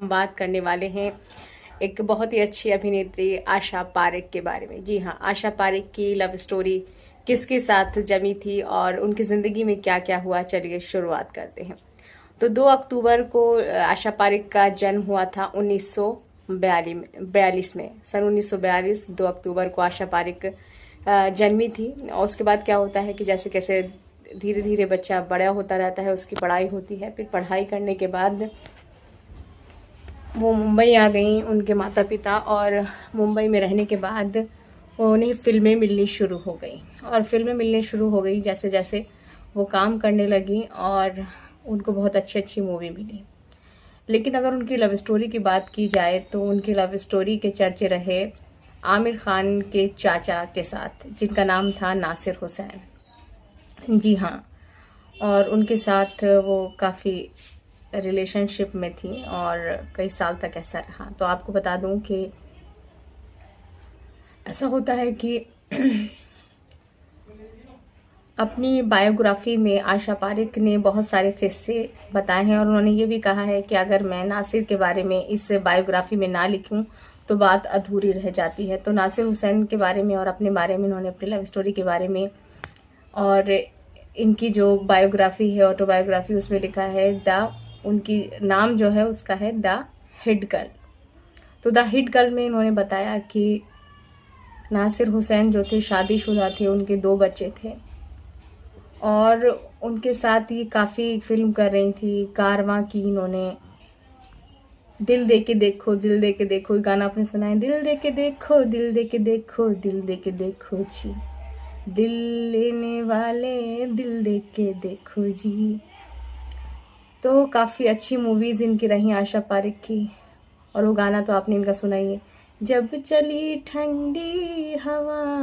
हम बात करने वाले हैं एक बहुत ही अच्छी अभिनेत्री आशा पारेख के बारे में। जी हाँ, आशा पारेख की लव स्टोरी किसके साथ जमी थी और उनकी ज़िंदगी में क्या क्या हुआ, चलिए शुरुआत करते हैं। तो 2 अक्टूबर को आशा पारेख का जन्म हुआ था 1942 में। सन 1942 2 अक्टूबर को आशा पारेख जन्मी थी। और उसके बाद क्या होता है कि जैसे कैसे धीरे धीरे बच्चा बड़ा होता रहता है, उसकी पढ़ाई होती है। फिर पढ़ाई करने के बाद वो मुंबई आ गई, उनके माता पिता, और मुंबई में रहने के बाद उन्हें फिल्में मिलनी शुरू हो गई। और फिल्में मिलनी शुरू हो गई जैसे जैसे वो काम करने लगी और उनको बहुत अच्छी अच्छी मूवी मिली। लेकिन अगर उनकी लव स्टोरी की बात की जाए तो उनकी लव स्टोरी के चर्चे रहे आमिर खान के चाचा के साथ, जिनका नाम था नासिर हुसैन। जी हाँ, और उनके साथ वो काफ़ी रिलेशनशिप में थी और कई साल तक ऐसा रहा। तो आपको बता दूं कि ऐसा होता है कि अपनी बायोग्राफी में आशा पारेख ने बहुत सारे किस्से बताए हैं और उन्होंने ये भी कहा है कि अगर मैं नासिर के बारे में इस बायोग्राफी में ना लिखूं तो बात अधूरी रह जाती है। तो नासिर हुसैन के बारे में और अपने बारे में उन्होंने अपनी लव स्टोरी के बारे में और इनकी जो बायोग्राफी है, ऑटोबायोग्राफी, उसमें लिखा है उनकी नाम जो है उसका है द हिट गर्ल। तो द हिट गर्ल में इन्होंने बताया कि नासिर हुसैन जो थे शादीशुदा थे, उनके 2 बच्चे थे और उनके साथ ये काफ़ी फिल्म कर रही थी। कारवां की इन्होंने, दिल दे के देखो, दिल दे के देखो, गाना आपने सुना है, दिल दे के देखो, दिल दे के देखो, दिल दे के देखो जी, दिल लेने वाले दिल दे के देखो जी। तो काफ़ी अच्छी मूवीज़ इनकी रही आशा पारेख की। और वो गाना तो आपने इनका सुना ही है, जब चली ठंडी हवा,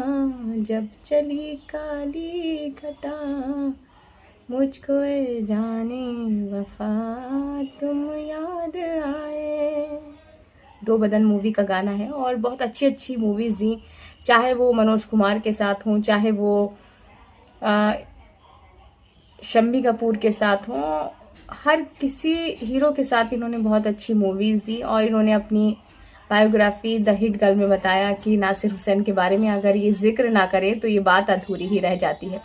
जब चली काली घटा, मुझको ए जाने वफा तुम याद आए। 2 बदन मूवी का गाना है और बहुत अच्छी अच्छी मूवीज़ दी, चाहे वो मनोज कुमार के साथ हों, चाहे वो शम्मी कपूर के साथ हों, हर किसी हीरो के साथ इन्होंने बहुत अच्छी मूवीज़ दी। और इन्होंने अपनी बायोग्राफी द हिट गर्ल में बताया कि नासिर हुसैन के बारे में अगर ये जिक्र ना करें तो ये बात अधूरी ही रह जाती है।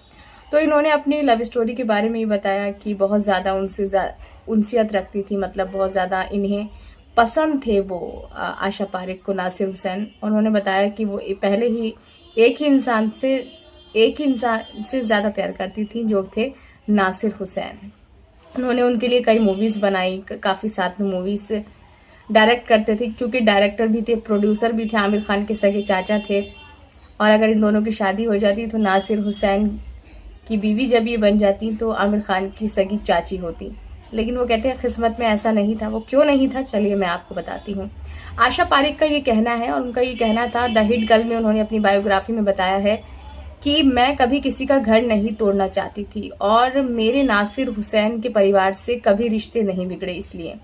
तो इन्होंने अपनी लव स्टोरी के बारे में ये बताया कि बहुत ज़्यादा उनसे उनसियत रखती थी, मतलब बहुत ज़्यादा इन्हें पसंद थे वो आशा पारेख को नासिर हुसैन। उन्होंने बताया कि वो पहले ही एक ही इंसान से ज़्यादा प्यार करती थी, जो थे नासिर हुसैन। उन्होंने उनके लिए कई मूवीज़ बनाई, काफ़ी साथ में मूवीज़ डायरेक्ट करते थे, क्योंकि डायरेक्टर भी थे, प्रोड्यूसर भी थे, आमिर खान के सगे चाचा थे। और अगर इन दोनों की शादी हो जाती तो नासिर हुसैन की बीवी जब ये बन जाती तो आमिर खान की सगी चाची होती। लेकिन वो कहते हैं किस्मत में ऐसा नहीं था। वो क्यों नहीं था, चलिए मैं आपको बताती हूँ। आशा पारेख का ये कहना है और उनका ये कहना था, द हिट गर्ल में उन्होंने अपनी बायोग्राफी में बताया है कि मैं कभी किसी का घर नहीं तोड़ना चाहती थी और मेरे नासिर हुसैन के परिवार से कभी रिश्ते नहीं बिगड़े, इसलिए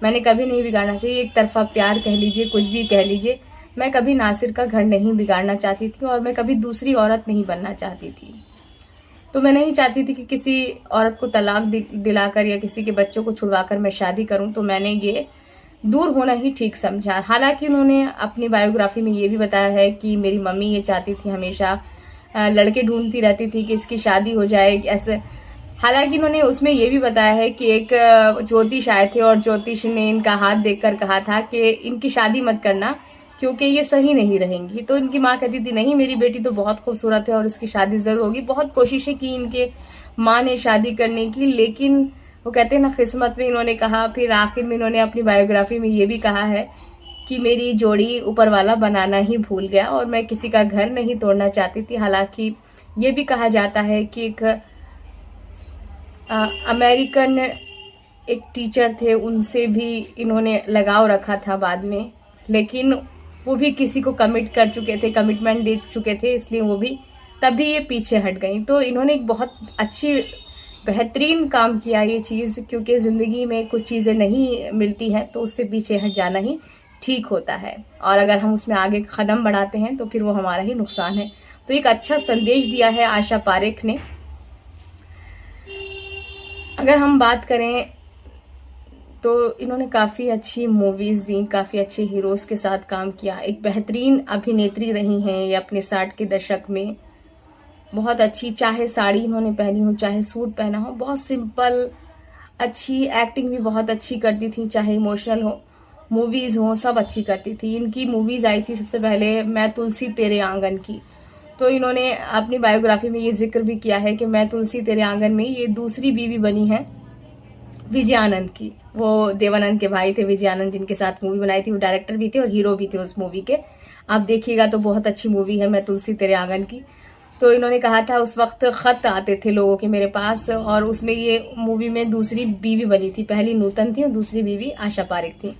मैंने कभी नहीं बिगाड़ना चाहिए, एक तरफा प्यार कह लीजिए, कुछ भी कह लीजिए, मैं कभी नासिर का घर नहीं बिगाड़ना चाहती थी और मैं कभी दूसरी औरत नहीं बनना चाहती थी। तो मैं नहीं चाहती थी कि किसी औरत को तलाक दिलाकर या किसी के बच्चों को छुड़वाकर मैं शादी करूं, तो मैंने ये दूर होना ही ठीक समझा। हालांकि उन्होंने अपनी बायोग्राफी में ये भी बताया है कि मेरी मम्मी ये चाहती थी, हमेशा लड़के ढूंढती रहती थी कि इसकी शादी हो जाए ऐसे। हालांकि इन्होंने उसमें ये भी बताया है कि एक ज्योतिष आए थे और ज्योतिष ने इनका हाथ देखकर कहा था कि इनकी शादी मत करना क्योंकि ये सही नहीं रहेंगी। तो इनकी माँ कहती थी नहीं, मेरी बेटी तो बहुत खूबसूरत है और इसकी शादी जरूर होगी। बहुत कोशिशें की इनके माँ ने शादी करने की, लेकिन वो कहते हैं ना किस्मत में, इन्होंने कहा। फिर आखिर में इन्होंने अपनी बायोग्राफी में ये भी कहा है कि मेरी जोड़ी ऊपर वाला बनाना ही भूल गया और मैं किसी का घर नहीं तोड़ना चाहती थी। हालांकि ये भी कहा जाता है कि एक अमेरिकन एक टीचर थे, उनसे भी इन्होंने लगाव रखा था बाद में, लेकिन वो भी किसी को कमिट कर चुके थे, कमिटमेंट दे चुके थे, इसलिए वो भी तभी ये पीछे हट गई। तो इन्होंने एक बहुत अच्छी बेहतरीन काम किया ये चीज़, क्योंकि ज़िंदगी में कुछ चीज़ें नहीं मिलती हैं तो उससे पीछे हट जाना ही ठीक होता है, और अगर हम उसमें आगे कदम बढ़ाते हैं तो फिर वो हमारा ही नुकसान है। तो एक अच्छा संदेश दिया है आशा पारेख ने। अगर हम बात करें तो इन्होंने काफ़ी अच्छी मूवीज़ दी, काफ़ी अच्छे हीरोज़ के साथ काम किया। एक बेहतरीन अभिनेत्री रही हैं ये अपने 60 के दशक में। बहुत अच्छी, चाहे साड़ी इन्होंने पहनी हो, चाहे सूट पहना हो, बहुत सिंपल, अच्छी एक्टिंग भी बहुत अच्छी करती थी, चाहे इमोशनल हो, मूवीज़ हो, सब अच्छी करती थी। इनकी मूवीज़ आई थी सबसे पहले मैं तुलसी तेरे आंगन की। तो इन्होंने अपनी बायोग्राफी में ये जिक्र भी किया है कि मैं तुलसी तेरे आंगन में ये दूसरी बीवी बनी है विजयानंद की। वो देवानंद के भाई थे विजयानंद, जिनके साथ मूवी बनाई थी। वो डायरेक्टर भी थे और हीरो भी थे उस मूवी के। आप देखिएगा तो बहुत अच्छी मूवी है मैं तुलसी तेरे आंगन की। तो इन्होंने कहा था उस वक्त खत आते थे लोगों के मेरे पास, और उसमें ये मूवी में दूसरी बीवी बनी थी। पहली नूतन थी और दूसरी बीवी आशा पारेख थी।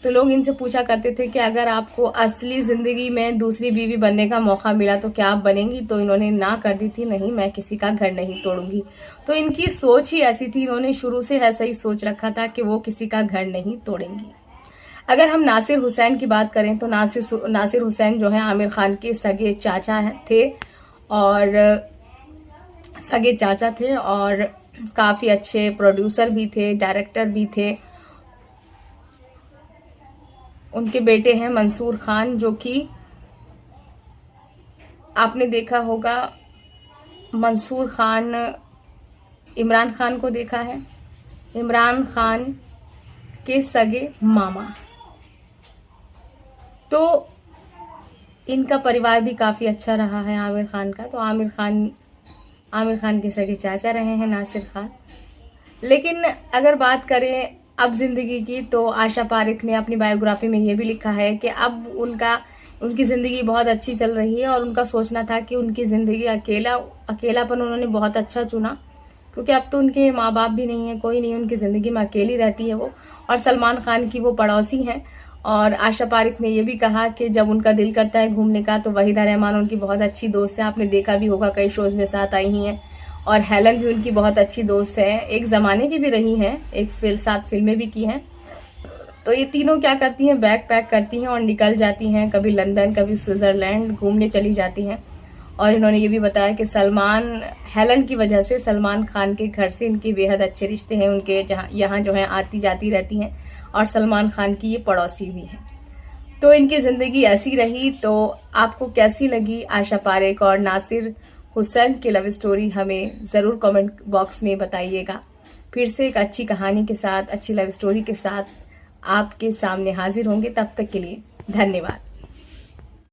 तो लोग इनसे पूछा करते थे कि अगर आपको असली जिंदगी में दूसरी बीवी बनने का मौका मिला तो क्या आप बनेंगी? तो इन्होंने ना कर दी थी, नहीं मैं किसी का घर नहीं तोड़ूंगी। तो इनकी सोच ही ऐसी थी, इन्होंने शुरू से ऐसा ही सोच रखा था कि वो किसी का घर नहीं तोड़ेंगी। अगर हम नासिर हुसैन की बात करें तो नासिर हुसैन जो है आमिर खान के सगे चाचा थे, और सगे चाचा थे और काफी अच्छे प्रोड्यूसर भी थे, डायरेक्टर भी थे। उनके बेटे हैं मंसूर खान, जो कि आपने देखा होगा, मंसूर खान इमरान खान को देखा है, इमरान खान के सगे मामा। तो इनका परिवार भी काफी अच्छा रहा है आमिर खान का। तो आमिर खान के सगे चाचा रहे हैं नासिर खान। लेकिन अगर बात करें अब जिंदगी की, तो आशा पारेख ने अपनी बायोग्राफी में ये भी लिखा है कि अब उनकी जिंदगी बहुत अच्छी चल रही है, और उनका सोचना था कि उनकी जिंदगी अकेलापन उन्होंने बहुत अच्छा चुना, क्योंकि अब तो उनके माँ बाप भी नहीं है, कोई नहीं, उनकी जिंदगी में अकेली रहती है वो। और सलमान खान की वो पड़ोसी हैं। और आशा पारेख ने ये भी कहा कि जब उनका दिल करता है घूमने का तो वहीदा रहमान उनकी बहुत अच्छी दोस्त है। आपने देखा भी होगा, कई शोज में साथ आई ही हैं। और हेलन भी उनकी बहुत अच्छी दोस्त है, एक जमाने की भी रही हैं, साथ फिल्में भी की हैं। तो ये तीनों क्या करती हैं, बैग पैक करती हैं और निकल जाती हैं, कभी लंदन कभी स्विट्जरलैंड घूमने चली जाती हैं। और इन्होंने ये भी बताया कि हेलन की वजह से सलमान खान के घर से इनके बेहद अच्छे रिश्ते हैं, उनके यहाँ जो है आती जाती रहती हैं, और सलमान खान की ये पड़ोसी भी हैं। तो इनकी जिंदगी ऐसी रही। तो आपको कैसी लगी आशा पारेख और नासिर हुसैन की लव स्टोरी, हमें जरूर कमेंट बॉक्स में बताइएगा। फिर से एक अच्छी कहानी के साथ, अच्छी लव स्टोरी के साथ आपके सामने हाजिर होंगे। तब तक के लिए धन्यवाद।